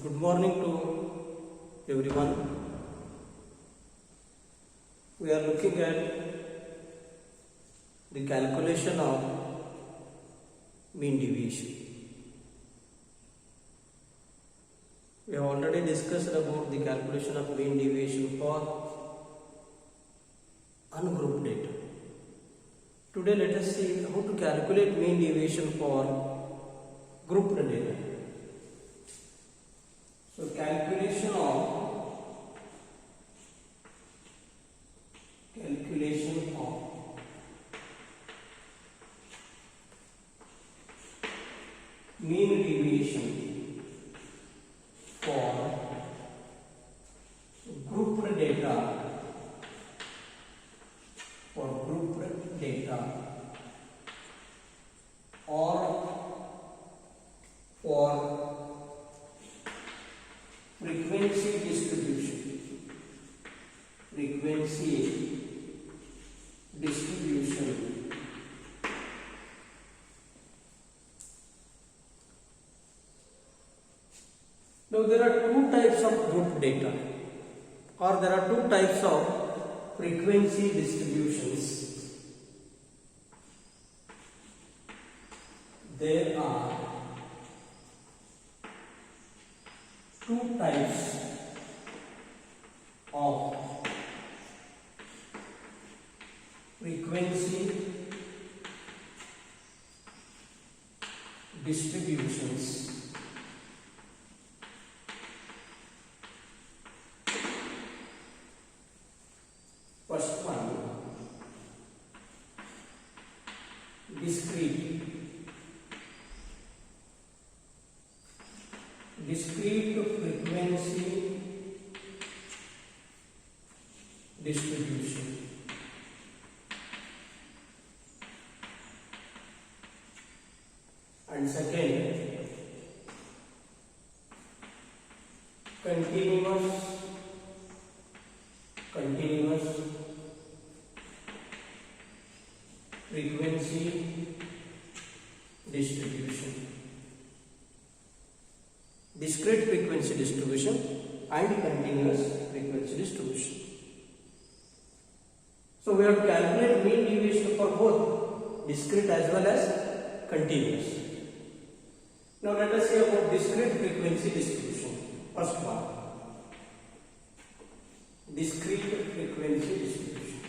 Good morning to everyone. We are looking at the calculation of mean deviation. We have already discussed about the calculation of mean deviation for ungrouped data. Today let us see how to calculate mean deviation for grouped data. So calculation of mean deviation for grouped data or for frequency distribution. Now there are two types of group data, or there are two types of frequency distributions. There are two types of frequency distributions. First one, discrete frequency distribution. And second, continuous frequency distribution. Discrete frequency distribution and continuous frequency distribution. So we have to calculate mean deviation for both discrete as well as continuous. Now let us see about discrete frequency distribution. First one, discrete frequency distribution.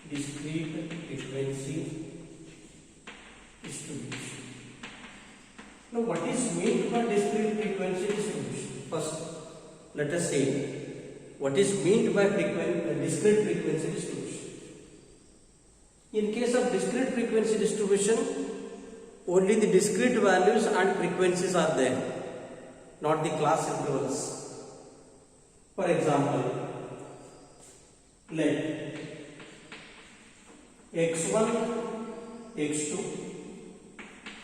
Discrete frequency distribution. Now what is meant by discrete frequency distribution? First, let us say what is meant by discrete frequency distribution. In case of discrete frequency distribution, only the discrete values and frequencies are there, not the class intervals. For example, let x1, x2,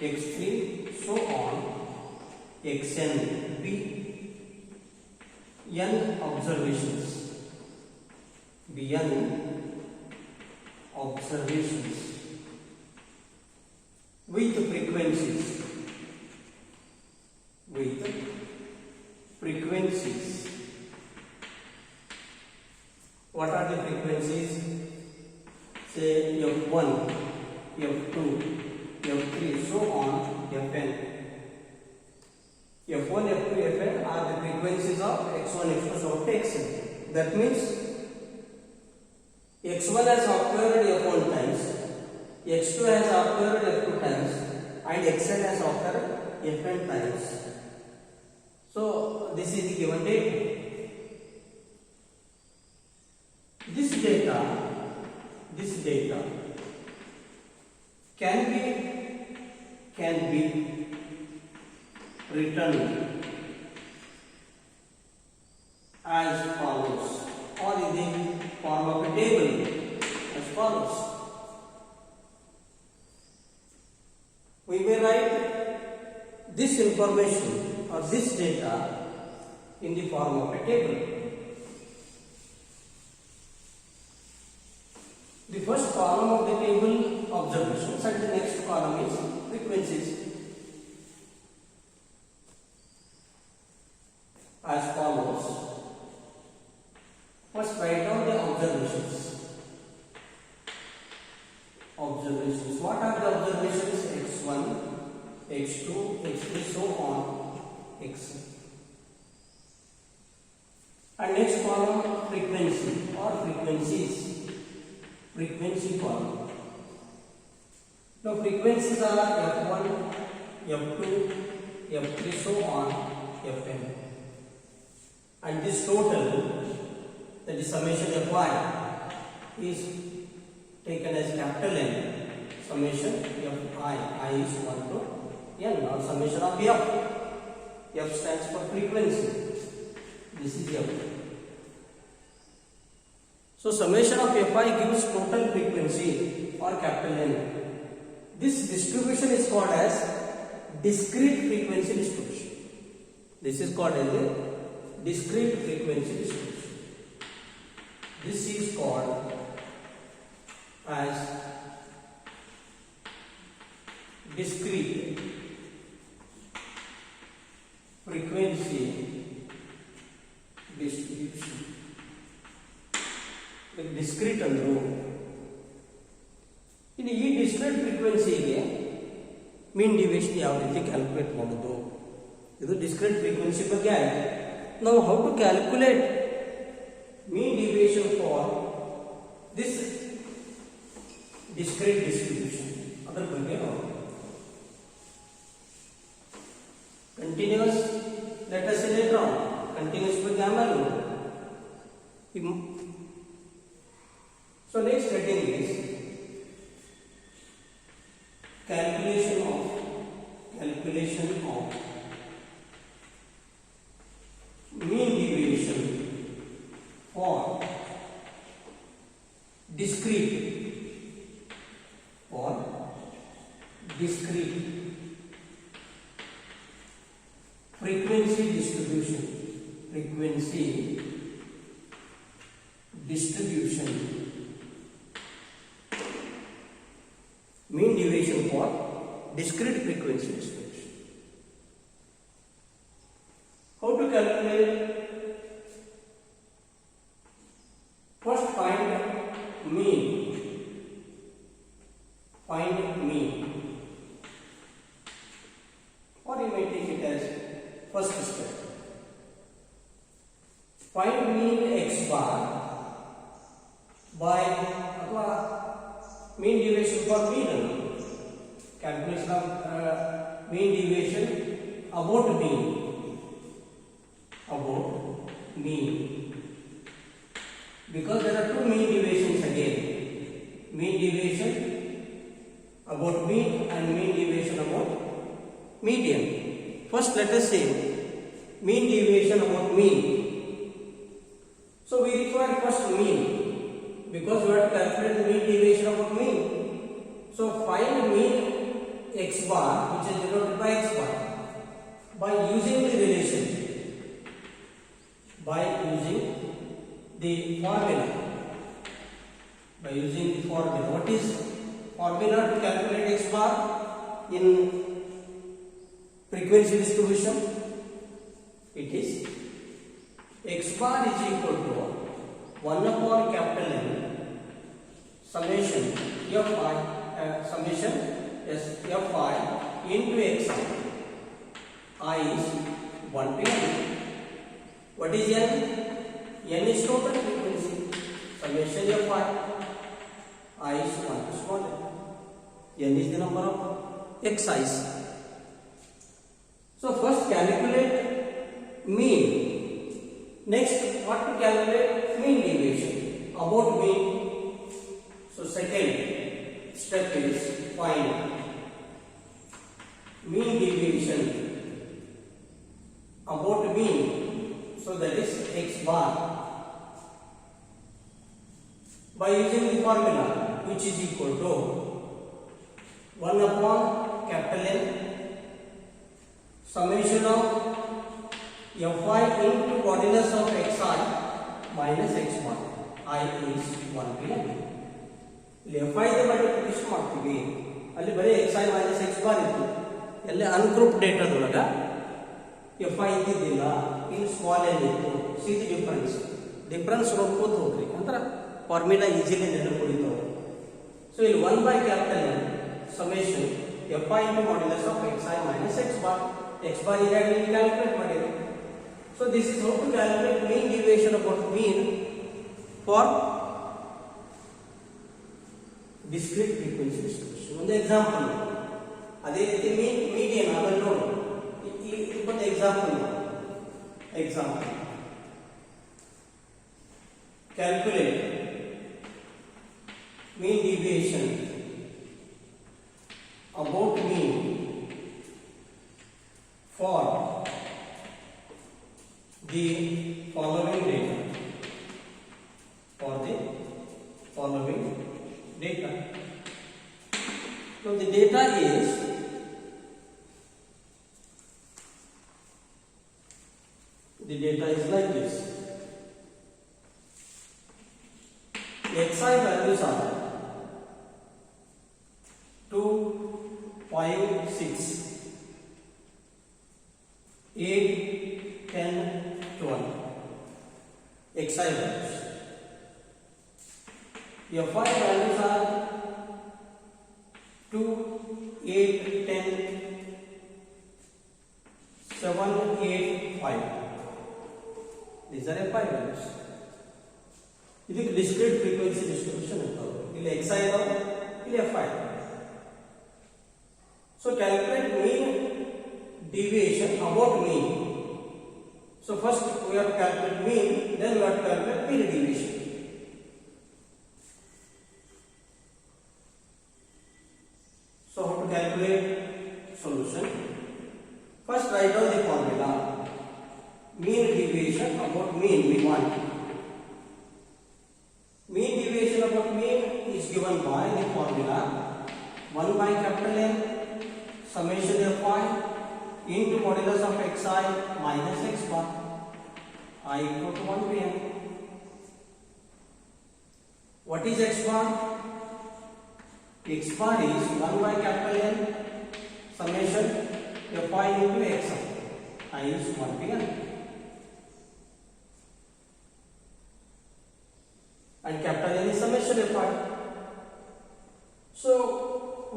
x3, so on, xn be n observations, with frequencies. What are the frequencies? Say f1, f2, f3, so on, fn. f1, f2, fn are the frequencies of x1, x2, so on to xn. That means x1 has occurred f1 times, x2 has occurred f2 times, and xn has occurred fn times. So this is the given data. This data can be written as follows, or in the form of a table as follows. We may write this information or this data in the form of a table. The first column of the table observations, and the next column is frequencies. As follows. First, write down the observations. Observations. What are the observations? X1, X2, X3, so on, Xn. And next column, frequency or frequencies. Frequency column. Now frequencies are F1, F2, F3, so on, Fn. And this total, that is summation Fi, is taken as capital N. Summation Fi, I is 1 to N, or summation of F. F stands for frequency. This is F. So summation of Fi gives total frequency or capital N. This distribution is called as discrete frequency distribution. This is called as a discrete frequency distribution. This is called as discrete frequency distribution. Discrete ಅಂದ್ರು ಇನ್ನು ಈ discrete ಫ್ರೀಕ್ವೆನ್ಸಿಗೆ ಮೀನ್ deviation ಯಾವ ರೀತಿ calculate ಮಾಡೋದು, ಇದು discrete frequency ಬಗ್ಗೆ ಆಗಿದೆ. ನಾವು how to calculate mean deviation for this discrete distribution. ಅದರ ಬಗ್ಗೆ ನಾವು continuous, let us say later on, continuous ಬಗ್ಗೆ ಆಮೇಲೆ so next heading is calculation of mean deviation for discrete frequency distribution mean deviation for discrete frequency distribution. How to calculate? First find mean. Or you may take it as first step. Find mean x bar by mean deviation for mean. Calculation of mean deviation about mean. Because there are two mean deviations again. Mean deviation about mean and mean deviation about median. First let us say mean deviation about mean. So we require first mean, because we have to calculate the mean deviation about mean. So find mean x bar, which is denoted by x bar, by using the relation, by using the formula. What is formula to calculate x bar in frequency distribution? It is x bar is equal to 1 upon capital N summation Fi into xi. I is 1 to n. What is n? N is total frequency. Summation Fi. I is 1 to small n. N is the number of xi's. So first calculate mean. Next, what to calculate? Mean deviation about mean. So second step is find mean deviation about mean. So that is x bar by using the formula, which is equal to 1 upon capital N summation of Fi into modulus of xi minus x1. I is 1 to n. ಇಲ್ಲಿ F I multiplication ಮಾಡ್ತೀವಿ, ಅಲ್ಲಿ ಬರೀ X i minus x bar ಇತ್ತು. ಅಲ್ಲಿ ungroup ಡೇಟಾದೊಳಗ F I ಇದ್ದಿದ್ದಿಲ್ಲ, ಇಲ್ಲಿ small N ಇತ್ತು. See the difference ನೋಡ್ಕೋತ ಹೋಗ್ರಿ, ಅಂದ್ರೆ ಫಾರ್ಮುಲಾ ಈಸಿಲಿ ನೆನಪುಳಿತಾವೆ. ಸೊ ಇಲ್ಲಿ 1 by capital N summation f i into modulus of x i minus x bar. X bar ಈಗಾಗಲೇ ಕ್ಯಾಲ್ಕುಲೇಟ್ ಮಾಡಿರಿ. So this is how to calculate mean deviation about mean for discrete frequency distribution. ಒಂದು example, ಅದೇ ರೀತಿ median ಅದನ್ನು ನೋಡಿ. ಒಂದು example calculate mean deviation about mean for the following data. So the data is like this. Xi values are 2, 5, 6, 8, 10, 12. Xi values. Fi values are 2, 8, 10, 7, 8, 5. These are Fi values. ಇದಕ್ಕೆ discrete frequency distribution ಇರ್ತಾವೆ. ಇಲ್ಲಿ Xi ಇದಾವೆ, ಇಲ್ಲಿ Fi. So calculate mean deviation about mean. So first we have to calculate mean, then we have to calculate mean deviation. So how to calculate solution? First write down the formula. Mean deviation about mean we want. Mean deviation about mean is given by the formula 1 by capital N summation Fi into modulus of xi minus x bar. I equal to 1 to n. What is x bar? X bar is 1 by capital N summation Fi into xi. I is 1 to n. And capital N is summation Fi. So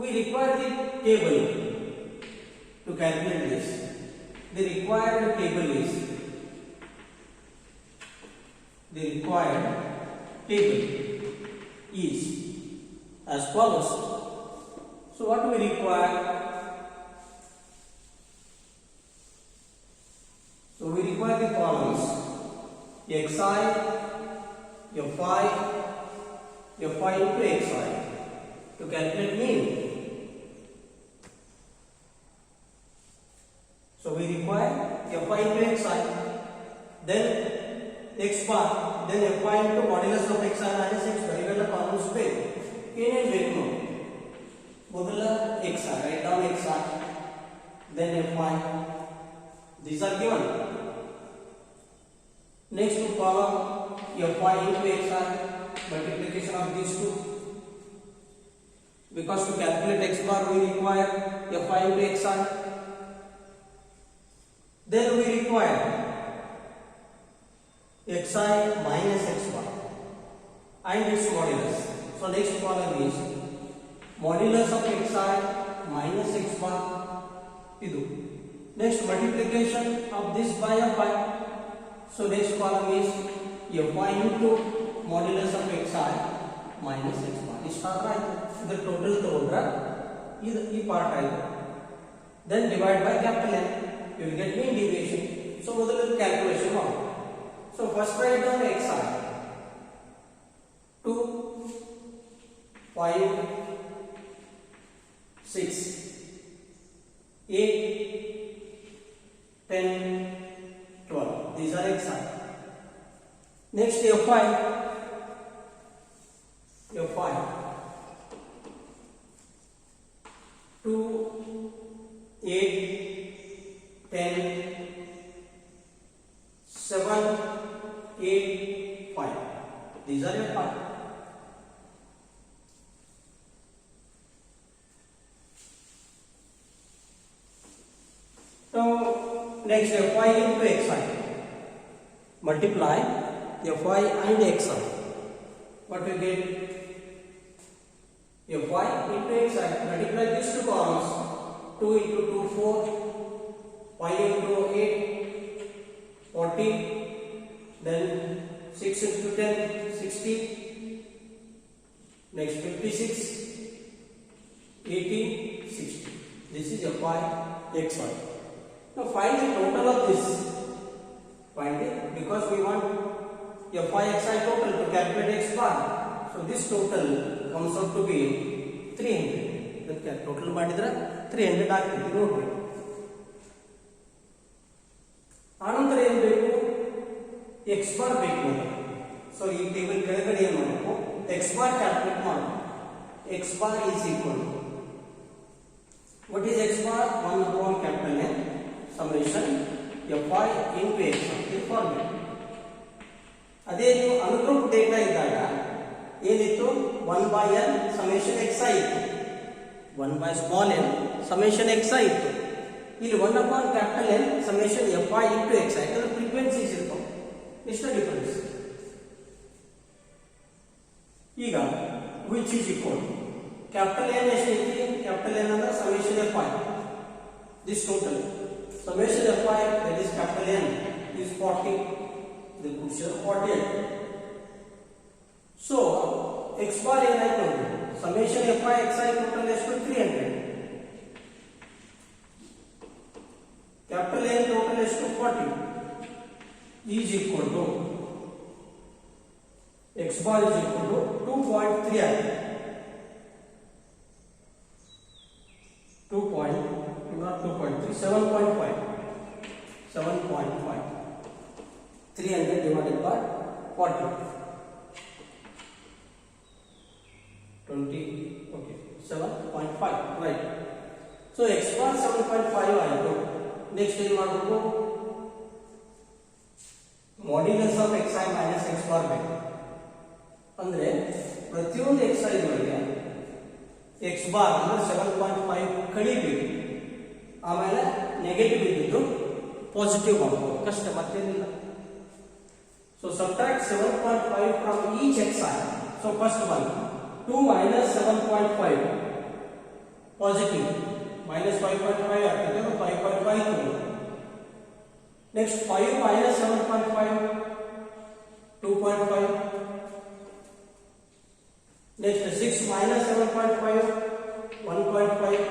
we require the table to calculate this. The required table is as follows. So what we require? So we require the columns xi, Fi into xi to calculate mean. So we require Fi into xi, then x bar, then Fi into modulus of xi minus x bar. ಇವೆಲ್ಲ constants ಬೇಕು. ಏನೇನು ಬೇಕು ನೋಡಿ. ಮೊದಲ xi, write down xi, then Fi. These are given. Next column Fi into xi, multiplication of these two. Because to calculate x bar we require Fi into xi. Then we require xi minus x bar and its modulus. So next column is modulus of xi minus x bar. Idu. Next multiplication of this by Fi. So next column is Fi into modulus of xi minus x bar. Is right. The total togondra ಈ part ಆಯಿತು. Then divide by capital N. You will get mean deviation. So ಮೊದಲು calculation ಮಾಡಿ. So first write down xi 2, 5, 6, 8, 10, 12. These are xi. Next Fi 2, 8, 10, 7, 8, 5. These are Fi. Next Fy into Xi. Multiply Fy and Xi. What we get? Fy into Xi. Multiply these two columns. 2 into 2, 4. 5 into 8, 40. Then 6 into 10, 60. Next 56, 18, 60. This is Fy Xi. Now find the total of this. Find it because we want Fy Xi total to calculate X bar. So this total comes out to be 300. Then total ಮಾಡಿದ್ರೆ 300 ಆಗ್ತದೆ ನೋಡ್ರಿ. ಆನಂತರ ಏನು ಬೇಕು? X bar ಬೇಕು. So ಈ table ಕೆಳಗಡೆ ಏನು ಮಾಡಬೇಕು? X bar ಕ್ಯಾಲ್ಕುಲೇಟ್ ಮಾಡಬೇಕು. X bar is equal to what is X bar? 1 upon capital N summation Fy into X ಈ ಫಾರ್ಮ್ಯಾಟ್. ಅದೇ ನೀವು ಅನುಗ್ರೂಪ್ ಡೇಟಾ ಇದ್ದಾಗ ಏನಿತ್ತು 1 by n summation xi ಇತ್ತು, 1 by small n summation xi ಇತ್ತು. ಇಲ್ಲಿ 1 upon capital N summation Fy into xi ಯಾಕಂದ್ರೆ frequencies ಇರ್ತಾವೆ. ಇಷ್ಟು ಡಿಫರೆನ್ಸ್. ಈಗ which is equal capital N ಎಷ್ಟೈತಿ? capital N ಅಂದ್ರೆ summation Fy. This total summation Fy, that is capital N, is 40. The question 48. So X bar ಏನಾಯ್ತು ನೋಡಿ? summation Fy xi total ಎಷ್ಟು? 300. capital N total ಎಷ್ಟು? 40 is equal to X bar is equal to 2.3 ಆಗಿದೆ. 7.5. 300 divided by 40. 20. Okay. 7.5. Right. So X bar 7.5 ಆಯಿತು. Next ಏನು ಮಾಡಬೇಕು? Modulus of xi minus X bar ಬೇಕು. ಅಂದ್ರೆ ಪ್ರತಿಯೊಂದು xi ಗಳಿಗೆ X bar ಅಂದ್ರೆ 7.5 ಕಡಿಬೇಕು. ಆಮೇಲೆ ನೆಗೆಟಿವ್ ಇದ್ದು ಪಾಸಿಟಿವ್ ಮಾಡಬೇಕು. ಕಷ್ಟ ಮತ್ತೇನಿಲ್ಲ. So subtract 7.5 from each xi. So first one 2 minus 7.5 positive minus 5.5 ಆಗ್ತದೆ. 5.5 next 5 minus 7.5 2.5. next 6 minus 7.5 1.5.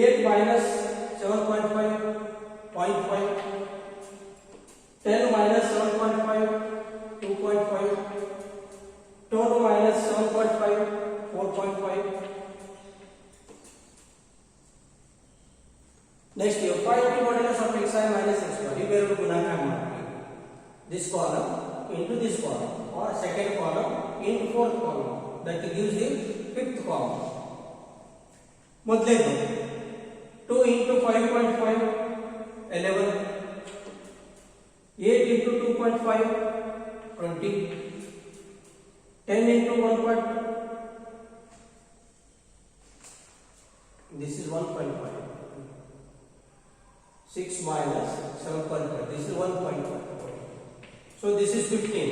8 minus 7.5 0.5. 10 minus 7.5 2.5. 12 minus 7.5 4.5. next Fy into modulus of xi minus x bar ಇವೆರಡು ಗುಣಾಕಾರ ಮಾಡಬೇಕು. this column into this column or second column into fourth column, that gives the fifth column. ಮೊದಲೇದು 2 into 5.5 11. 8 into 2.5 20. 10 into 1. This is 1.5. 6 minus 7.5. This is 1.5. So this is 15.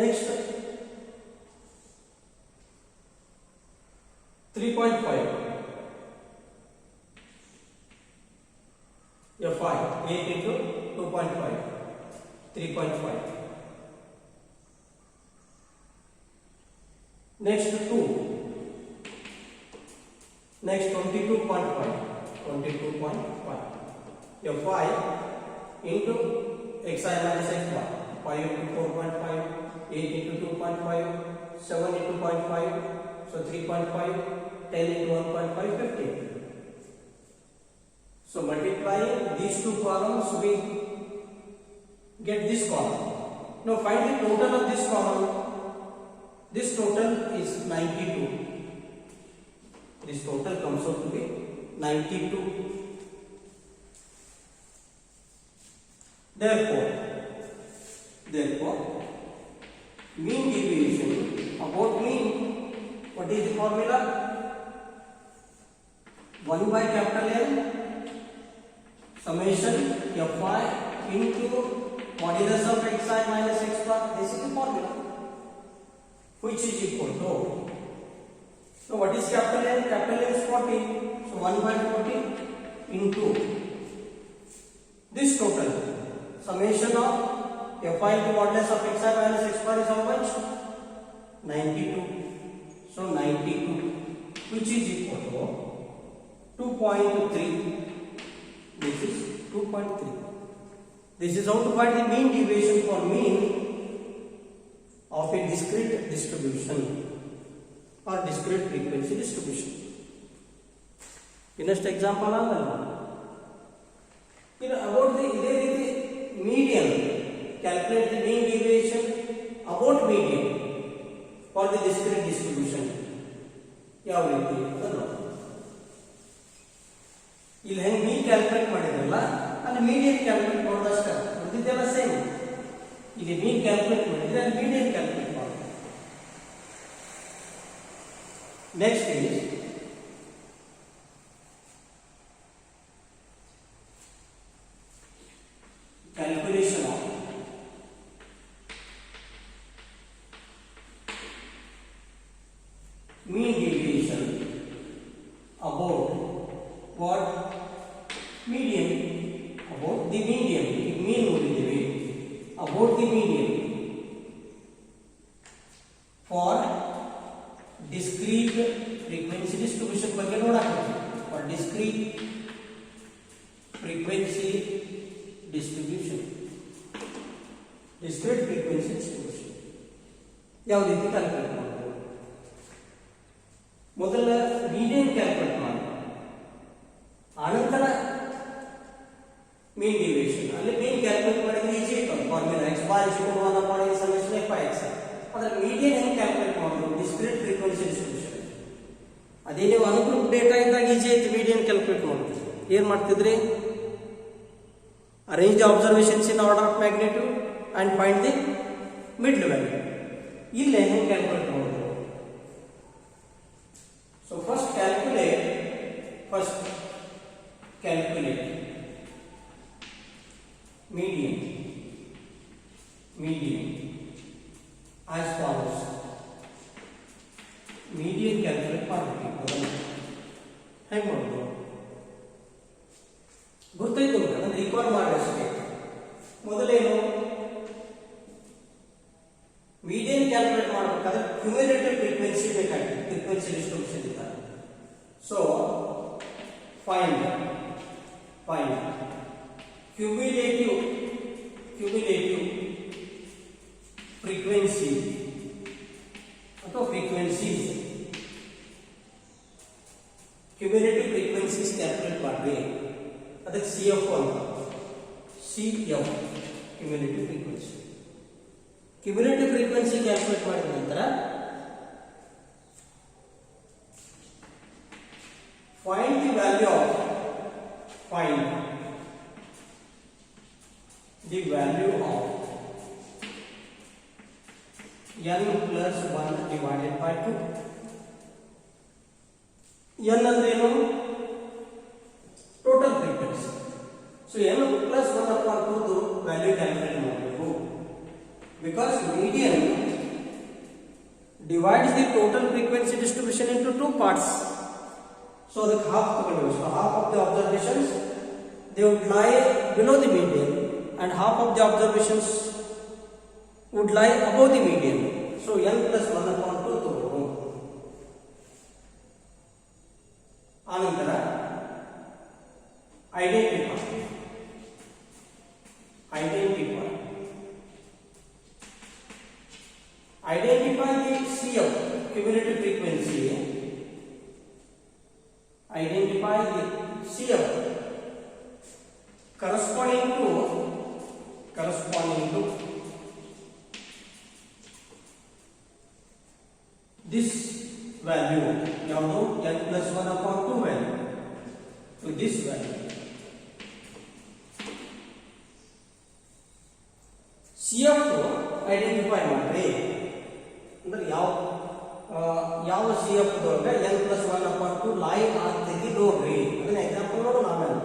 Next 3.5. Fy 8 into 2.5 3.5. Next 2. Next 22.5 22.5. Fy into xi minus x bar 5 into 4.5 8 into 2.5 7 into 0.5. So 3.5 10 into 1.5 15. So multiplying these two columns we get this column. Now find the total of this column. This total is 92. This total comes out to be 92. Therefore mean deviation about mean, what is the formula? 1 by capital N summation Fy into modulus of xi minus x bar. This is the formula, which is equal to, so what is capital N? Capital N is 40, so 1 by 40 into this total summation of Fy into modulus of xi minus x bar is how much? 92. So 92, which is equal to 2.3. This is 2.3. This is how to find the mean deviation for mean of a discrete distribution or discrete frequency distribution. Next example about the median. Calculate the mean deviation about median for the discrete distribution. ಯಾವ ರೀತಿ ಅದನ್ನು ಇಲ್ಲಿ ಹೆಂಗೆ ಮೀನ್ calculate ಮಾಡಿದ್ರಲ್ಲ ಅಲ್ಲಿ median calculate ಮಾಡೋದಷ್ಟೇ, ಉಳಿದಿದ್ದೆಲ್ಲ same. ಇಲ್ಲಿ ಮೀನ್ calculate ಮಾಡಿದ್ರೆ ಅಲ್ಲಿ ಮೀಡಿಯನ್ ಕ್ಯಾಲ್ಕುಲೇಟ್ ಮಾಡೋದು. Next is calculation of mean deviation about what? Median. About the median. Mean ನೋಡಿದ್ದೇವೆ. About the median for discrete frequency distribution ಬಗ್ಗೆ ನೋಡಾಕತ್ತೀವಿ. For discrete frequency distribution. Discrete frequency distribution ಯಾವ ರೀತಿ calculate ಮಾಡೋದು? ಮೊದಲ median calculate ಮಾಡಿ, ಆನಂತರ mean deviation. ಅಲ್ಲಿ mean calculate ಮಾಡಿದ್ರೆ ಈಜಿ ಇತ್ತು, formula x bar is equal to 1 upon a summation f(x). ಅದರ ಮೀಡಿಯನ್ ಹೆಂಗೆ ಕ್ಯಾಲ್ಕುಲೇಟ್ ಮಾಡೋದು? Discrete frequency distribution. ಅದೇ ನೀವು ಅನುಗ್ರೂಪ್ ಡೇಟಾ ಇದ್ದಾಗ ಈಜಿ ಐತಿ ಮೀಡಿಯನ್ ಕ್ಯಾಲ್ಕುಲೇಟ್ ಮಾಡೋದು. ಏನು ಮಾಡ್ತಿದ್ರಿ? Arrange the observations in order of magnitude and find the mid value. ಇಲ್ಲೇ ಹೆಂಗೆ ಕ್ಯಾಲ್ಕುಲೇಟ್ ಮಾಡೋದು? So first calculate median as follows. Median calculate ಮಾಡಬೇಕು. ಹೇಗೆ ಮಾಡೋದು? ಗೊತ್ತಾಯ್ತು ಅಂದ್ರೆ ರಿಕಾರ್ಡ್ ಮಾಡಷ್ಟೇ. ಮೊದಲೇನು ಮೀಡಿಯನ್ ಕ್ಯಾಲ್ಕುಲೇಟ್ ಮಾಡಬೇಕಾದ್ರೆ ಕ್ಯುಮುಲೇಟಿವ್ ಫ್ರೀಕ್ವೆನ್ಸಿ ಬೇಕಾಗ್ತದೆ, ಫ್ರೀಕ್ವೆನ್ಸಿ ಡಿಸ್ಟ್ರಿಬ್ಯೂಷನ್ ಇದ್ದಾಗ. ಸೊ ಫೈಂಡ್ ಕ್ಯುಮುಲೇಟಿವ್ ಫ್ರೀಕ್ವೆನ್ಸಿ ಅಥವಾ ಫ್ರೀಕ್ವೆನ್ಸೀಸ್. ಕ್ಯುಮುಲೇಟಿವ್ ಫ್ರೀಕ್ವೆನ್ಸೀಸ್ ಕ್ಯಾಲ್ಕುಲೇಟ್ ಮಾಡ್ರಿ. ಅದಕ್ಕೆ CF ಅಂತ, CF cumulative frequency. Cumulative frequency calculate ಮಾಡಿದ ನಂತರ find the value of n plus 1 divided by 2. n ಅಂದ್ರೇನು? Total frequency. So n plus 1 upon 2 value calculate ಮಾಡಬೇಕು. Because median divides the total frequency distribution into two parts. So the half ತಗೊಂಡು, so half of the observations they would lie below the median and half of the observations would lie above the median. So n plus 1 upon 2 ತಗೊಂಡು ಆನಂತರ identify the CF cumulative frequency. Identify the CF corresponding to this value, ಯಾವುದು? n plus 1 upon 2 value. So this value CF identify ಮಾಡ್ರಿ. ಅಂದ್ರೆ ಯಾವ CF ದೊಳಗೆ n plus 1 upon 2 ಲೈ ಆಗ್ತೈತಿ ನೋಡ್ರಿ. ಅದನ್ನ ಎಕ್ಸಾಂಪಲ್ ನೋಡೋಣ ಆಮೇಲೆ.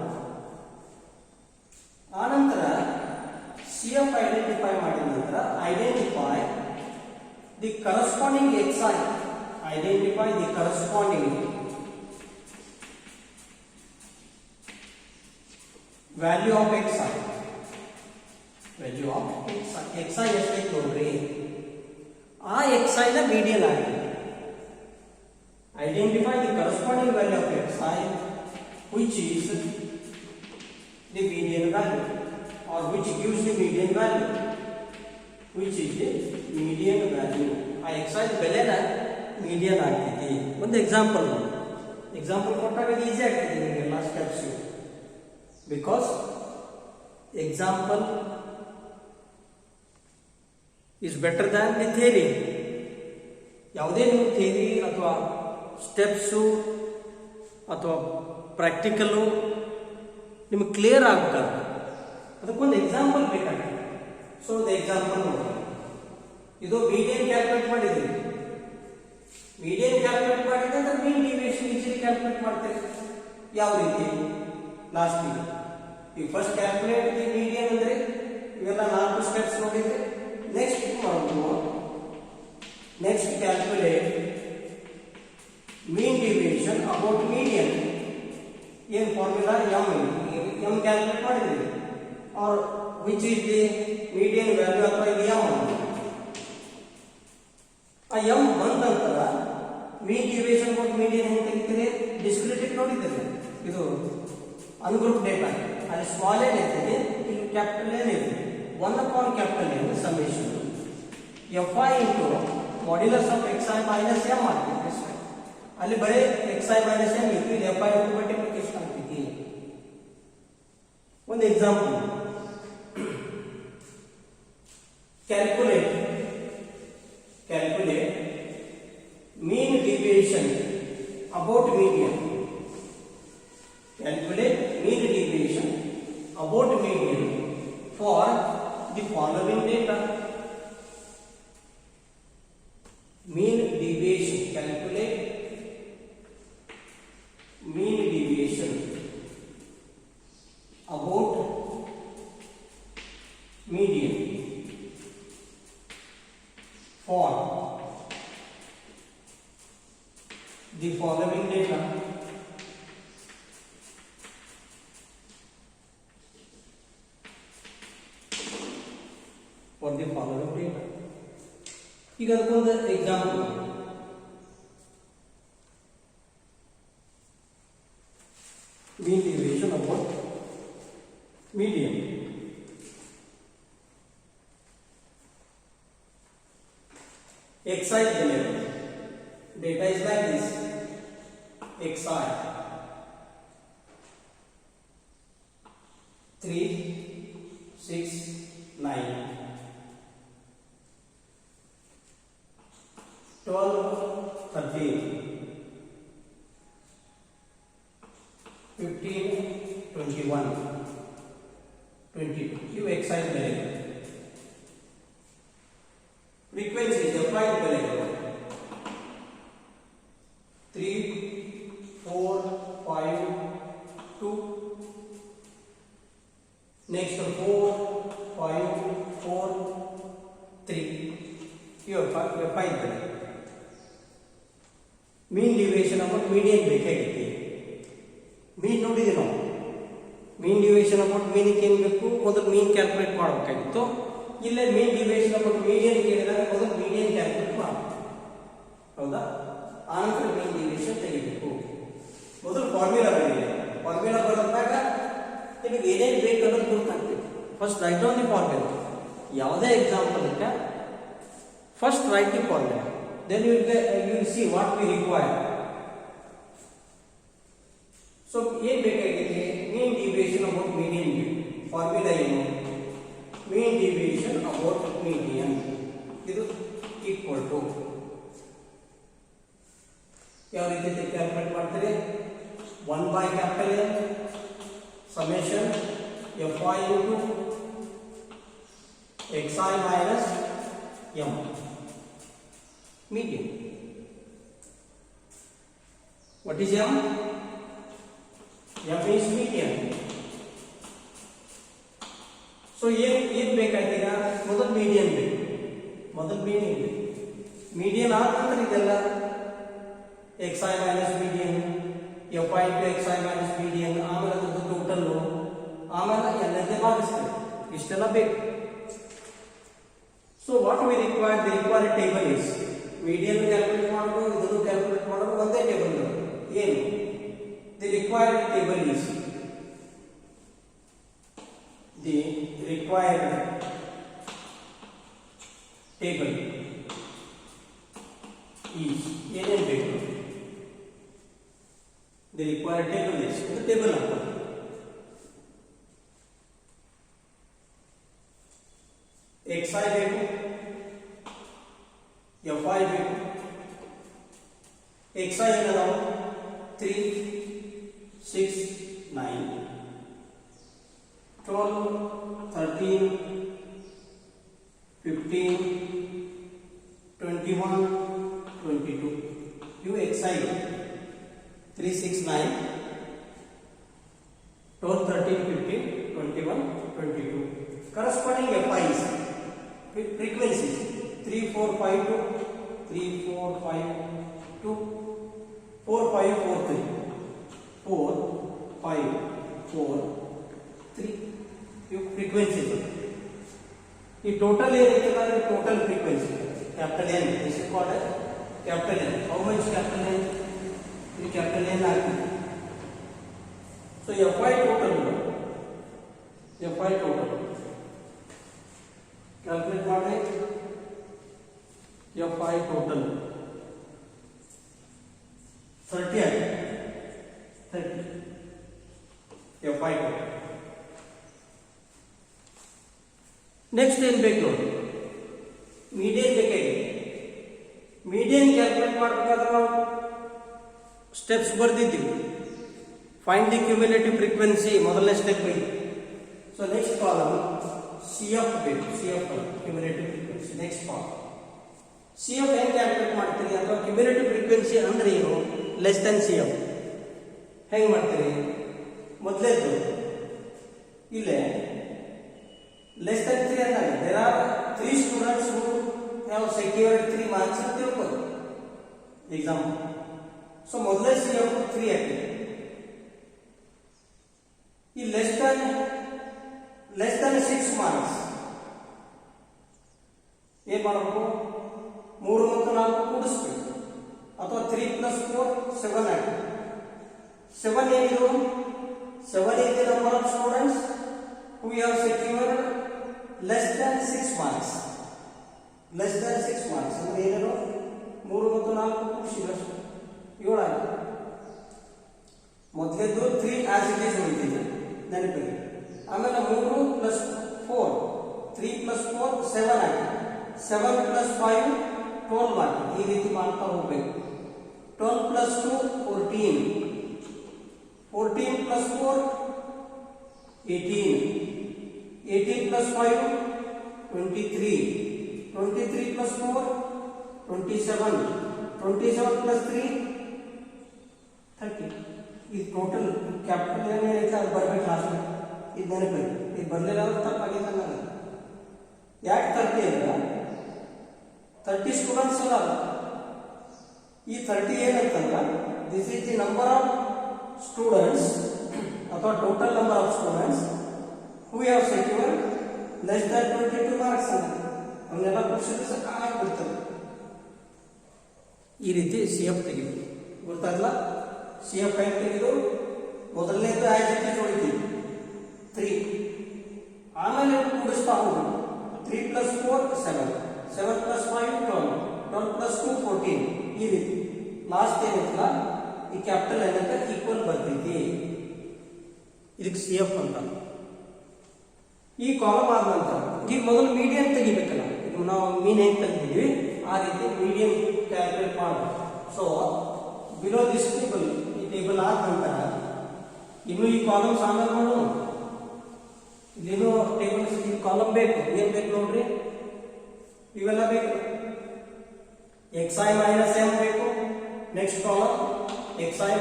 the corresponding xi, identify the corresponding value of xi, value of xi ಎಷ್ಟೈತೆ ನೋಡ್ರಿ, ಆ xi ನ ಮೀಡಿಯನ್ ಆಗಿದೆ. Identify the corresponding value of xi which is the median value or which gives the median value, which is the median value. ಆ xi ಬೆಲೆನ median ಆಗ್ತೈತಿ. ಒಂದು example ಕೊಟ್ಟಾಗ easy ಆಗ್ತೈತಿ ನಿಮಗೆಲ್ಲ steps, because example is better than the theory. ಯಾವುದೇ ನೀವು theory ಅಥವಾ steps ಅಥವಾ ಪ್ರಾಕ್ಟಿಕಲ್ಲು ನಿಮಗೆ ಕ್ಲಿಯರ್ ಆಗಬೇಕಾದ್ರೆ ಅದಕ್ಕೊಂದು ಎಕ್ಸಾಂಪಲ್ ಬೇಕಾಗುತ್ತೆ. ಸೊ ಒಂದು ಎಕ್ಸಾಂಪಲ್ ನೋಡಿ, ಇದು ಮೀಡಿಯನ್ ಕ್ಯಾಲ್ಕುಲೇಟ್ ಮಾಡಿದ್ದೀವಿ. ಮೀಡಿಯನ್ ಕ್ಯಾಲ್ಕುಲೇಟ್ ಮಾಡಿದ್ರೆ ಅಂದ್ರೆ ಮೀನ್ ಡಿವಿಯೇಷನ್ ಈಸಿಲಿ ಕ್ಯಾಲ್ಕುಲೇಟ್ ಮಾಡ್ತೇವೆ. ಯಾವ ರೀತಿ? ಲಾಸ್ಟ್ ಈಗ ಫಸ್ಟ್ ಕ್ಯಾಲ್ಕುಲೇಟ್ ದಿ ಮೀಡಿಯನ್ ಅಂದ್ರೆ ಇವೆಲ್ಲ 4 ಸ್ಟೆಪ್ಸ್ ನೋಡಿದ್ರೆ, ನೆಕ್ಸ್ಟ್ ಮಾಡೋದು, next calculate mean deviation about median. ಏನು ಫಾರ್ಮುಲಾ? ಎಂ ಕ್ಯಾಲ್ಕುಲೇಟ್ ಮಾಡಿದ್ದೀವಿ, or which is the median value ಅಥವಾ ಇದು ಎಂ. ಆ ಎಂ ಬಂದ ನಂತರ ಮೀನ್ ಡಿವಿಯೇಷನ್ ಅಬೌಟ್ ಮೀಡಿಯನ್ ಹೆಂಗೆ ತೆಗಿತೀರಿ? ಡಿಸ್ಕ್ರಿಟಿವ್ ನೋಡಿದ್ದೀರಿ, ಇದು ಅನ್ಗ್ರೂಪ್ ಡೇಟಾ, ಅಲ್ಲಿ ಸ್ಮಾಲ್ ಏನ್ ಇರ್ತದೆ, ಇಲ್ಲಿ ಕ್ಯಾಪಿಟಲ್ ಏನ್ ಇರ್ತದೆ, 1/capital N summation fi into modulus of xi minus m ಆಗ್ತದೆ. ಅಲ್ಲಿ ಬರೀ xi minus m ಇತ್ತು, ಇಲ್ಲಿ fi into ಮಲ್ಟಿಪ್ಲಿಕೇಶನ್ ಆಗ್ತೈತಿ. ಒಂದು example, calculate mean deviation about median. Calculate mean deviation about median for the following data. Mean deviation, calculate mean deviation about median for the following data. For the following data. ಈಗ ಅದಕ್ಕೊಂದು example, mean deviation about median. xi data is like this, xi 3, 6, 9, 12, 13, 15, 21, 22. You exercise below. Frequency is applied below. 3, 4, 5, 2. Next 4, 5, 4, 3. You applied below. Mean deviation about median ಬೇಕಾಗಿತ್ತು. ಮೀನ್ ನೋಡಿದ್ವಿ ನಾವು, ಮೀನ್ deviation about ಮೀನಿಗೆ ಏನು ಬೇಕು? ಮೊದಲು ಮೀನ್ calculate ಮಾಡಬೇಕಾಗಿತ್ತು. ಇಲ್ಲೇ ಮೀನ್ ಡಿವಿಯೇಷನ್ ಅಬೌಟ್ ಮೀಡಿಯನ್ ಕೇಳಿದಾಗ ಮೊದಲು ಮೀಡಿಯನ್ ಕ್ಯಾಲ್ಕುಲೇಟ್ ಮಾಡಬೇಕು, ಹೌದಾ? ಆನಂತರ ಮೀನ್ ಡಿವಿಯೇಷನ್ ತೆಗಿಬೇಕು. ಮೊದಲು ಫಾರ್ಮುಲಾ ಬರೀರಿ. ಫಾರ್ಮುಲಾ ಬರೆದಾಗ ನಿಮಗೆ ಏನೇನು ಬೇಕು ಅನ್ನೋದು ಗೊತ್ತಾಗ್ತದೆ. First write down the formula. ಯಾವುದೇ ಎಕ್ಸಾಂಪಲ್ ಇದ್ದರೆ first right the formula. Then you will see what we require. So ಏನು ಬೇಕಾಗಿದೆ? ಮೀನ್ ಡಿವಿಯೇಷನ್ ಅಬೌಟ್ ಮೀಡಿಯನ್. ಫಾರ್ಮುಲಾ ಏನು? ಮೀನ್ ಡಿವಿಯೇಷನ್ ಅಬೌಟ್ ಮೀಡಿಯನ್ ಇದು ಈಕ್ವಲ್ ಟು ಯಾವ ರೀತಿ ಕ್ಯಾಲ್ಕುಲೇಟ್ ಮಾಡ್ತೀರಿ? 1/capital N summation fi into xi minus m. Median. What is m? M is median. So ಏನು ಬೇಕಾಯ್ತೀಗ? ಮೊದಲು median ಬೇಕು. ಮೀಡಿಯನ್ ಆದ ನಂತರ ಇದೆಲ್ಲ X i minus median F I into X i minus median ಆಮೇಲೆ ಅದ್ರದ್ದು ಟೋಟಲ್ಲು ಆಮೇಲೆ ಎಲ್ಲದೇ ಭಾಗಿಸ್ತೇವೆ ಇಷ್ಟೆಲ್ಲ ಬೇಕು. So what we required the required table is median calculate ಮಾಡೋದು ಇದನ್ನು ಕ್ಯಾಲ್ಕುಲೇಟ್ ಮಾಡೋದು ಒಂದೇ ಟೇಬಲ್ ಏನು the required table is the required table is ಏನೇನು ಬೇಕು the required table is ಇದು ಟೇಬಲ್ ಅಂತ xi ಬೇಕು fi ಬೇಕು xi ಏನದಾವು 3 6 9 12, 13, 15, 21, 22. You xi 3, 6, 9, 12, 13, 15, 21, 22. Corresponding fi's frequencies 3, 4, 5, 2, 3, 4, 5, 2, 4, 5, 4, 3, 4, 5, 4, 3. You frequency ಈ ಟೋಟಲ್ ಏನಿರ್ತದೆ ಅಂದ್ರೆ total frequency capital N this is called as capital N how much capital N ಇದು ಕ್ಯಾಪಿಟಲ್ ಎನ್ ಆಗ್ತದೆ so fi total calculate ಮಾಡಿ fi total 30 ಆಗಿದೆ 30 fi total. Next ಏನು ಬೇಕು ನೋಡಿ ಮೀಡಿಯನ್ ಬೇಕಾಗಿದೆ. ಮೀಡಿಯನ್ ಕ್ಯಾಲ್ಕುಲೇಟ್ ಮಾಡಬೇಕಾದ್ರೆ ನಾವು ಸ್ಟೆಪ್ಸ್ ಬರ್ದಿದ್ದೀವಿ. ಫೈಂಡ್ ದಿ ಕ್ಯುಮ್ಯುಲೇಟಿವ್ ಫ್ರೀಕ್ವೆನ್ಸಿ ಮೊದಲನೇ ಸ್ಟೆಪ್ ಇದೆ. ಸೊ ನೆಕ್ಸ್ಟ್ ಕಾಲಮ್ CF ಬೇಕು. CF cumulative frequency next column CF ಹೆಂಗೆ ಕ್ಯಾಲ್ಕುಲೇಟ್ ಮಾಡ್ತೀರಿ ಅಥವಾ ಕ್ಯುಮ್ಯುಲೇಟಿವ್ ಫ್ರೀಕ್ವೆನ್ಸಿ ಅಂದ್ರೆ ಏನು ಲೆಸ್ ದೆನ್ CF ಹೆಂಗೆ ಮಾಡ್ತೀರಿ? ಮೊದಲೇದು ಇಲ್ಲೇ less than 3 ಅಂದಾಗ there are 3 students who have secured 3 marks ಅಂತ ತಿಳ್ಕೊಳ್ಳಿ ಎಕ್ಸಾಂಪಲ್. ಸೊ ಮೊದಲೇ CF 3 ಆಗಿದೆ. ಈ ಲೆಸ್ ದನ್ 6 ಮಾರ್ಕ್ಸ್ ಏನ್ ಮಾಡಬೇಕು? 3 ಮತ್ತು 4 ಕೂಡಿಸ್ಬೇಕು ಅಥವಾ 3 + 4 7 ಆಗಿದೆ. 7 ಏನಿದು 7 is the number of students who have secured less than 6 marks. less than 6 marks ಅಂದ್ರೆ ಏನು? 3 ಮತ್ತು 4 ಕೂಡಿಸಿದಷ್ಟು 7 ಆಗಿದೆ. ಮೊದಲೇದು 3 as it is ಉಳಿದಿದೆ ನೆನಪಿದೆ. ಆಮೇಲೆ 3 + 4 3 + 4 7 ಆಗಿದೆ. 7 + 5 12 ಆಗಿದೆ. ಈ ರೀತಿ ಮಾಡ್ತಾ ಹೋಗ್ಬೇಕು. 12 + 2 14 14 + 4 18 18 + 5 23 23 + 4 27 27 + 3 30. ಇದು ಟೋಟಲ್ ಕ್ಯಾಪಿಟಲ್ ಏನೈತೆ ಅದು ಬರ್ಬೇಕು ಲಾಸ್ಟ್. ಇದು ನೆನಪಿದೆ. ಇದು ಬರಲಿಲ್ಲ ಅಂದ್ರೆ ತಪ್ಪಾಗಿದೆ ನನಗೆ. ಯಾಕೆ 30 ಅಂದ್ರೆ 30 ಸ್ಟೂಡೆಂಟ್ಸ್ ಅಲ್ಲ. ಈ 30 ಏನಂತಂದ್ರೆ this is the number of students ಅಥವಾ total number of students who have secured less than 22 marks ಅಂತ ಅವನ್ನೆಲ್ಲ ಕೂಡಿಸಿದ್ರೆ ಸಾಕಾಗ್ಬಿಡ್ತದೆ. ಈ ರೀತಿ CF ತೆಗೆದು ಗೊತ್ತಾಗಲ್ಲ. CF ಹೆಂಗೆ ತೆಗೆದು ಮೊದಲನೇದು ಆಯ್ಕೆ ಹೊಡಿತೀವಿ 3 ಆಮೇಲೆ ಕೂಡಿಸ್ತಾ ಹೋಗೋದು 3 + 4 7 7 + 5 12 12 + 2 14 ಈ ರೀತಿ ಲಾಸ್ಟ್ ಏನಿಲ್ಲ ಈ ಕ್ಯಾಪಿಟಲ್ ಏನಂತ ಈಕ್ವಲ್ ಬರ್ತೈತಿ. ಇದಕ್ಕೆ CF ಅಂತ. ಈ ಕಾಲಮ್ ಆದ ನಂತರ ಈಗ ಮೊದಲು ಮೀಡಿಯನ್ ತೆಗಿಬೇಕಲ್ಲ. ಇದು ನಾವು ಮೀನ್ ಹೆಂಗೆ ತೆಗೆದಿದ್ವಿ ಆ ರೀತಿ ಮೀಡಿಯನ್ ಕ್ಯಾಲ್ಕುಲೇಟ್ ಮಾಡಬೇಕು. ಸೊ ಬಿಲೋ ದಿಸ್ ಟೇಬಲ್ ಈ ಟೇಬಲ್ ಆದ ನಂತರ ಇನ್ನು ಈ ಕಾಲಮ್ಸ್ ಆಮೇಲೆ ಮಾಡೋಣ. ಇಲ್ಲೇನು ಟೇಬಲ್ಸ್ ಈ ಕಾಲಮ್ ಬೇಕು. ಏನ್ ಬೇಕು ನೋಡ್ರಿ, ಇವೆಲ್ಲ ಬೇಕು. xi - m ಬೇಕು. ನೆಕ್ಸ್ಟ್ ಕಾಲಮ್ xi -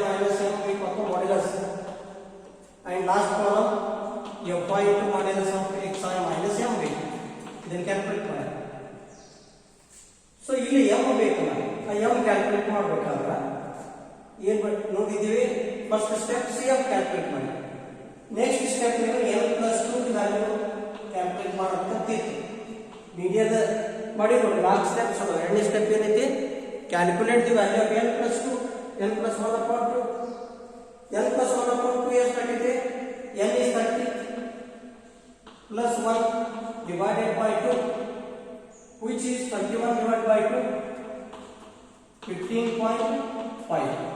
m ಬೇಕು ಅಥವಾ modulus. And last column fi into modulus of xi minus m ಬೇಕು. ಇದನ್ನು ಕ್ಯಾಲ್ಕುಲೇಟ್ ಮಾಡಿ. ಸೊ ಇಲ್ಲಿ m ಬೇಕಲ್ಲ ಕ್ಯಾಲ್ಕುಲೇಟ್ ಮಾಡಬೇಕಾದ್ರೆ ಏನು ನೋಡಿದ್ದೀವಿ, first step C F calculate ಮಾಡಿ, ನೆಕ್ಸ್ಟ್ ಸ್ಟೆಪ್ ನೀವು n+2 ವ್ಯಾಲ್ಯೂ ಕ್ಯಾಲ್ಕುಲೇಟ್ ಮಾಡೋಂಥದ್ದಿತ್ತು. ಮೀಡಿಯದ ಮಾಡಿ ನೋಡಿ 4 ಸ್ಟೆಪ್ಸ್ ಅದ. ಎರಡನೇ ಸ್ಟೆಪ್ ಏನೈತಿ, calculate the value of n+2, n+1/2, n+1/2 ಎಷ್ಟಾಗೈತಿ, n is 30 plus 1 divided by 2, which is 31 divided by 2, 15.5 ಆಯ್ತು.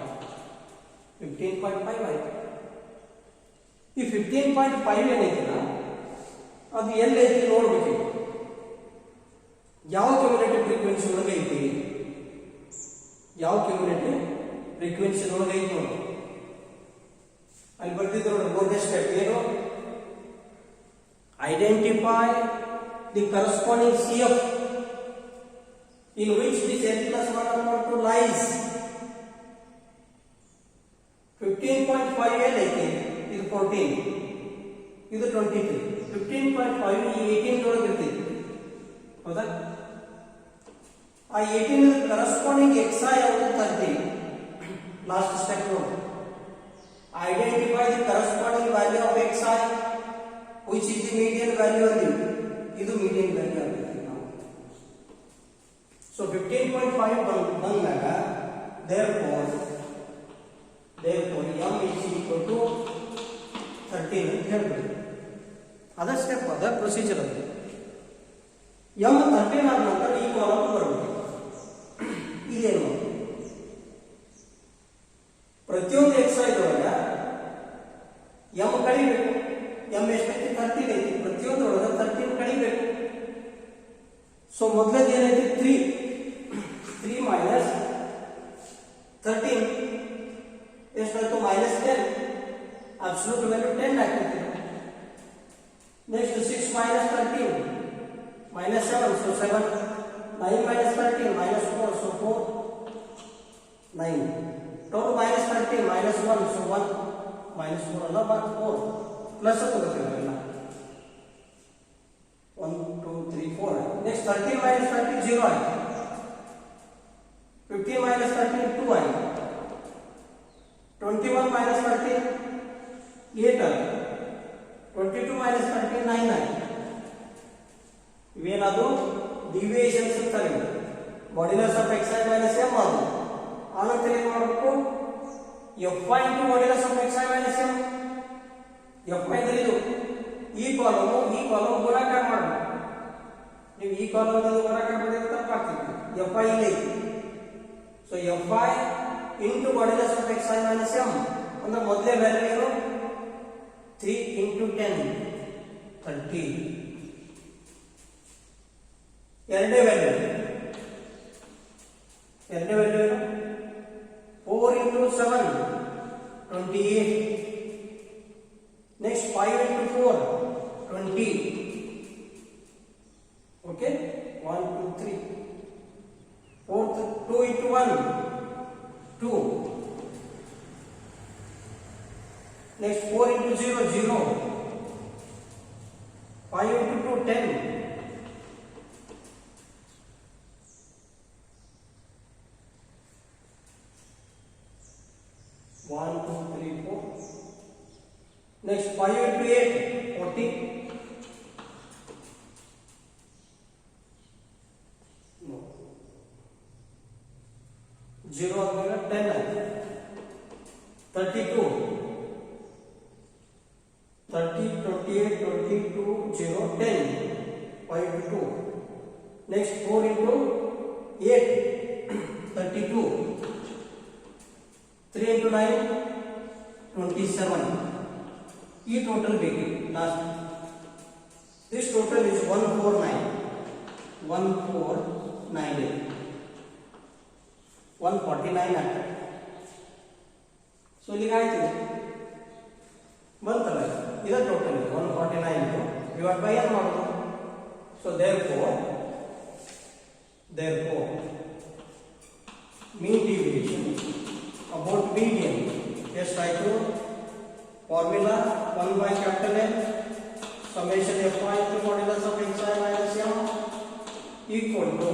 ಈ 15.5 ಏನೈತಿಲ್ಲ ಅದು ಎಲ್ಲೈತಿ ನೋಡ್ಬೇಕು, ಯಾವ ಕ್ಯುಮುಲೇಟಿವ್ ಫ್ರೀಕ್ವೆನ್ಸಿ ಒಳಗೆ ಐತಿ, ಯಾವ ಕ್ಯುಮುಲೇಟಿವ್ ಫ್ರೀಕ್ವೆನ್ಸಿ ಒಳಗೆ ಐತಿ ನೋಡಿ. ಅಲ್ಲಿ ಬರ್ತಿದ್ರು ನೋಡಿ ಮೂರನೇ ಸ್ಟೆಪ್ ಏನು, identify the corresponding CF in which this n+1/2 lies. 15.5 ಏನೈತಿ, ಇದು 14, ಇದು 23, 15.5 ಈ 18 ಒಳಗೆ ಇರ್ತೈತಿ ಹೌದಾ. ಆ 18 ಕರೆಸ್ಪಾಂಡಿಂಗ್ xi ಯಾವುದು 30. ಲಾಸ್ಟ್ ಸ್ಟೆಪ್ ನೋಡಿ, identify the corresponding value of xi which is the median value ಅಂದಿವಿ, ಇದು median value ಆಗ್ತೈತಿ ನಾವು. ಸೊ 15.5 ಬಂದಾಗ therefore m is equal to 13 ಅಂತ ಹೇಳ್ಬೇಕು. ಅದ ಸ್ಟೆಪ್, ಅದ ಪ್ರೊಸೀಜರ್ ಅದು. m 13 ಆದ ನಂತರ ಈ ಕಾಲಮ್ ಬರಬೇಕು. ಇದೇನು, ಪ್ರತಿಯೊಂದು xi ಒಳಗೆ m ಕಳಿಬೇಕು. m ಎಷ್ಟೈತಿ, 13 ಐತಿ, ಪ್ರತಿಯೊಂದು ಒಳಗೆ 13 ಕಳಿಬೇಕು. ಸೊ ಮೊದಲನೇದು ಏನೈತಿ, 3 minus 13 ಎಷ್ಟಾಯ್ತು, -10, ಅಬ್ಸಲ್ಯೂಟ್ ವ್ಯಾಲ್ಯೂ 10 ಆಗ್ತೈತಿ. Next 6 minus 13 -7, so 7, 9 minus 13 -4, so 4, 9, total -13 -1, so 1, -4 ಅಲ್ಲ 4 ಪ್ಲಸ್ ತಗೋತೀವಲ್ಲ 1 2 3 4. ನೆಕ್ಸ್ಟ್ 13 minus 13 0 ಆಯ್ತು, 15 minus 13 2 ಆಯ್ತು, 21 minus 13 8 ಆಯ್ತು, 22 minus 13 9 ಆಯ್ತು. ಇವೇನದು ಡಿವಿಯೇಷನ್ಸ್ ಅಂತಾರೆ, modulus of xi minus m ಅದು. ಆನಂತರ ಏನು ಮಾಡಬೇಕು, fi into modulus of xi minus m. fi ಅಂದ್ರೆ ಇದು ಈ ಕಾಲಮ್ ಗುಣಾಕಾರ ಮಾಡಬೇಕು. ನೀವು ಈ ಕಾಲಮ್ ಗುಣಾಕಾರ ಮಾಡಿದ್ರೆ ತಪ್ಪಾಗ್ತದೆ. fi ಇಲ್ಲ ಐತಿ. So fi into modulus of xi minus m ಅಂದ್ರೆ ಮೊದಲೇ ವ್ಯಾಲ್ಯೂ ಏನು, 3 into 10 30. ಎರಡನೇ ವ್ಯಾಲ್ಯೂ ಏನು, 4 into 7 28. Next 5 into 4 20. Okay 1 2 3. Fourth 2 into 1 2. Next 4 into 0 0. 5 into 2 10. 1 2 3 4. Next 5 into 8 40. No. 0 ಆದ್ಮೇಲೆ 10 ಆಯ್ತು. 32 30 28 22 0 10. 5 into 2. Next 4 into 8 32. 3 into 9 27. ಈ ಟೋಟಲ್ ಬೇಕು ಲಾಸ್ಟ್. This total is 149. 149 ಆಗ್ತದೆ. ಸೊ ಇಲ್ಲಿಗೆ ಆಯ್ತು ಬಂತಲ್ಲ, ಇದು ಟೋಟಲ್ 149 ಡಿವೈಡ್ ಬೈ ಏನು ಮಾಡೋದು. So therefore mean deviation about median ಎಷ್ಟಾಯ್ತು, formula 1 by capital N summation fi into modulus of xi minus m equal to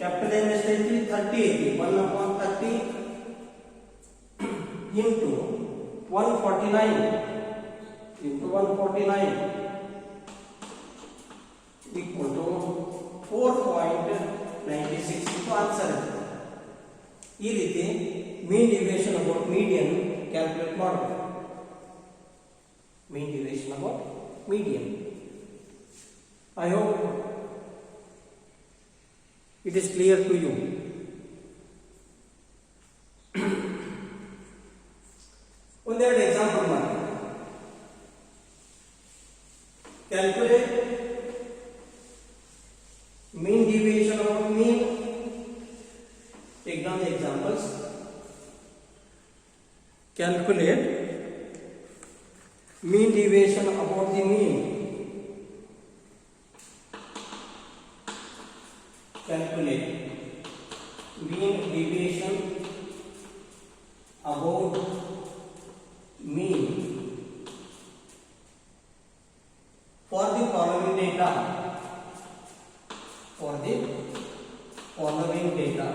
capital N ಎಷ್ಟೈತಿ 30 ಐತಿ 1/30 into 149 equal to 4.96 ಇದು ಆನ್ಸರ್. ಈ ರೀತಿ mean deviation about median calculate ಮಾಡಬೇಕು. Mean deviation about median. I hope it is clear to you. ಒಂದೆರಡು example ಮಾಡಿ. Calculate mean deviation of mean. Take down the examples. Calculate mean deviation about the mean. Calculate mean deviation about mean for the following data. For the following data.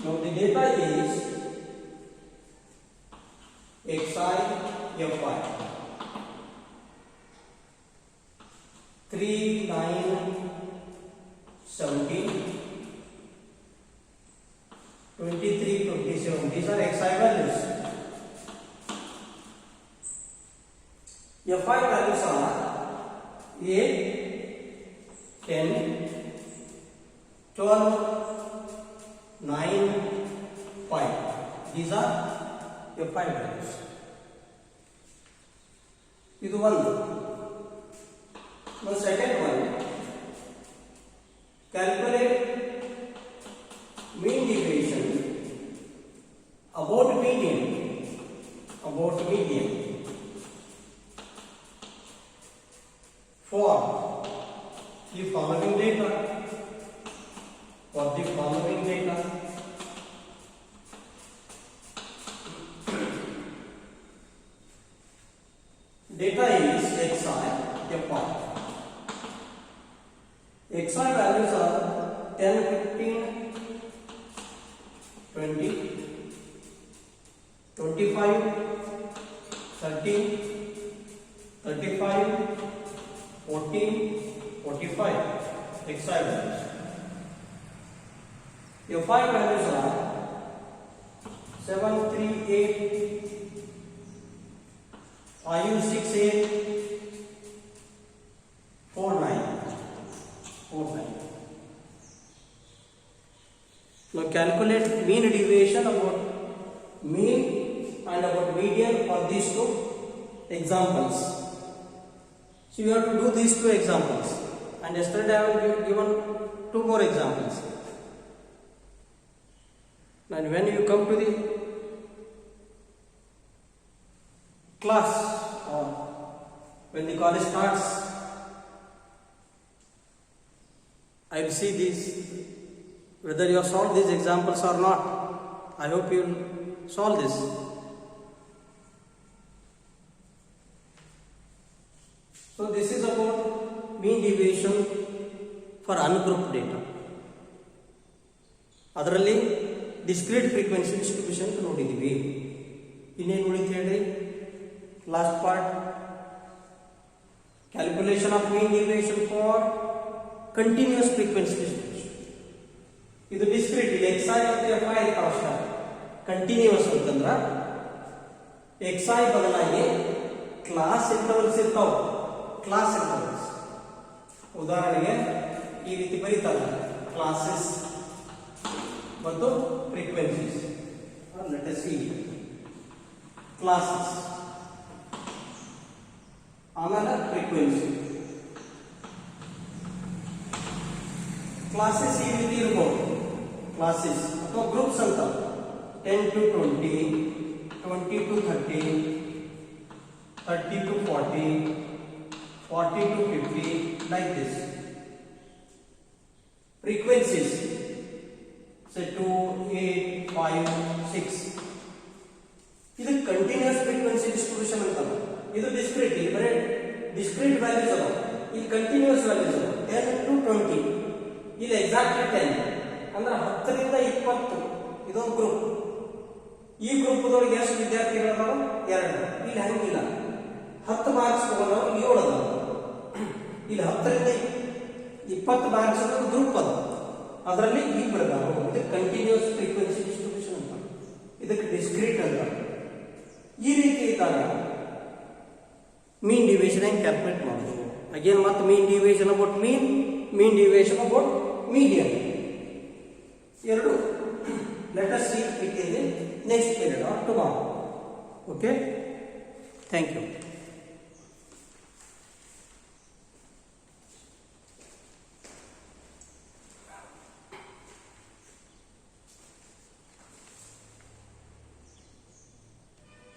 Now the data is xi, fi. 3, 9, 17, 23, 27. These are xi values. Fi values are 8, 10, 12, 9, 5. These are fi values. This one. Now second one, calculate mean deviation about median. For the following data. Data is xi, fi. xi values are 10, 15, 20, 25, 30, 35, 40, 45. xi values. fi values are 7, 3, 8, 5, 6, 8, 4, 9. Now calculate mean deviation about mean and about median for these two examples. So you have to do these two examples, and yesterday I have given two more examples. And when you come to the class or when the college starts, I will see these, whether you have solved these examples or not. I hope you will solve this. So this is about mean deviation for ungrouped data. ಅದರಲ್ಲಿ discrete frequency distribution ನೋಡಿದ್ದೀವಿ. ಇನ್ನೇನು ಉಳಿತು ಹೇಳಿ? Last part, calculation of mean deviation for continuous frequency distribution. ಇದು discrete, ಇಲ್ಲಿ xi ಮತ್ತು fi ಅವಶ್ಯ. Continuous ಅಂತಂದ್ರ xi ಬದಲಾಗಿ ಕ್ಲಾಸ್ ಇಂಟರ್ವಲ್ಸ್ ಇರ್ತಾವ. ಕ್ಲಾಸ್ ಇಂಟರ್ವಲ್ಸ್ ಉದಾಹರಣೆಗೆ ಈ ರೀತಿ ಬರೀತಾರೆ, ಕ್ಲಾಸಸ್ ಮತ್ತು frequencies. Let us see classes, ಆಮೇಲೆ ಫ್ರೀಕ್ವೆನ್ಸಿ. ಕ್ಲಾಸಸ್ ಈ ರೀತಿ ಇರಬಹುದು, ಕ್ಲಾಸಸ್ ಅಥವಾ ಗ್ರೂಪ್ಸ್ ಅಂತ 10 to 20, 20 to 30, 30 to 40, 40 to 50, like this. Frequencies, say 2, 8, 5, 6. ಇದು ಕಂಟಿನ್ಯೂಸ್ ಫ್ರೀಕ್ವೆನ್ಸಿ ಡಿಸ್ಟ್ರಿಬ್ಯೂಷನ್ ಅಂತ. ಇದು ಡಿಸ್ಕ್ರೀಟ್, ಬರೀ ಡಿಸ್ಕ್ರೀಟ್ ವ್ಯಾಲ್ಯೂಸ್ ಅದಾವ. ಇಲ್ಲಿ ಕಂಟಿನ್ಯೂಸ್ ವ್ಯಾಲ್ಯೂಸ್ 10 to 20, ಇಲ್ಲಿ ಎಕ್ಸಾಕ್ಟ್ಲಿ 10 ಅಂದ್ರೆ 10 ರಿಂದ 20 ಇದೊಂದು ಗ್ರೂಪ್. ಈ ಗ್ರೂಪ್ದೊಳಗೆ ಎಷ್ಟು ವಿದ್ಯಾರ್ಥಿಗಳು ಅದಾವ? 2. ಇಲ್ಲಿ ಹಂಗಿಲ್ಲ, 10 ಮಾರ್ಕ್ಸ್ ತಗೊಂಡವರು 7 ಅದಾವ. ಇಲ್ಲಿ 10 ರಿಂದ 20 ಮಾರ್ಕ್ಸ್ ಗ್ರೂಪ್ ಅದ, ಅದರಲ್ಲಿ ಇಬ್ಬರು ಅದಾವ. ಇದಕ್ಕೆ ಕಂಟಿನ್ಯೂಸ್ ಫ್ರೀಕ್ವೆನ್ಸಿ ಡಿಸ್ಟ್ರಿಬ್ಯೂಷನ್ ಅಂತ, ಇದಕ್ಕೆ ಡಿಸ್ಕ್ರೀಟ್ ಅಂತ. ಈ ರೀತಿ ಇದ್ದಾಗ ಮೀನ್ ಡಿವಿಷನ್ ಹೆಂಗೆ ಕ್ಯಾಲ್ಕುಲೇಟ್ ಮಾಡೋದು? ಅಗೇನ್ ಮತ್ತೆ mean division about mean division about median ಎರಡು. Let us see it in the next period or tomorrow. Okay? Thank you.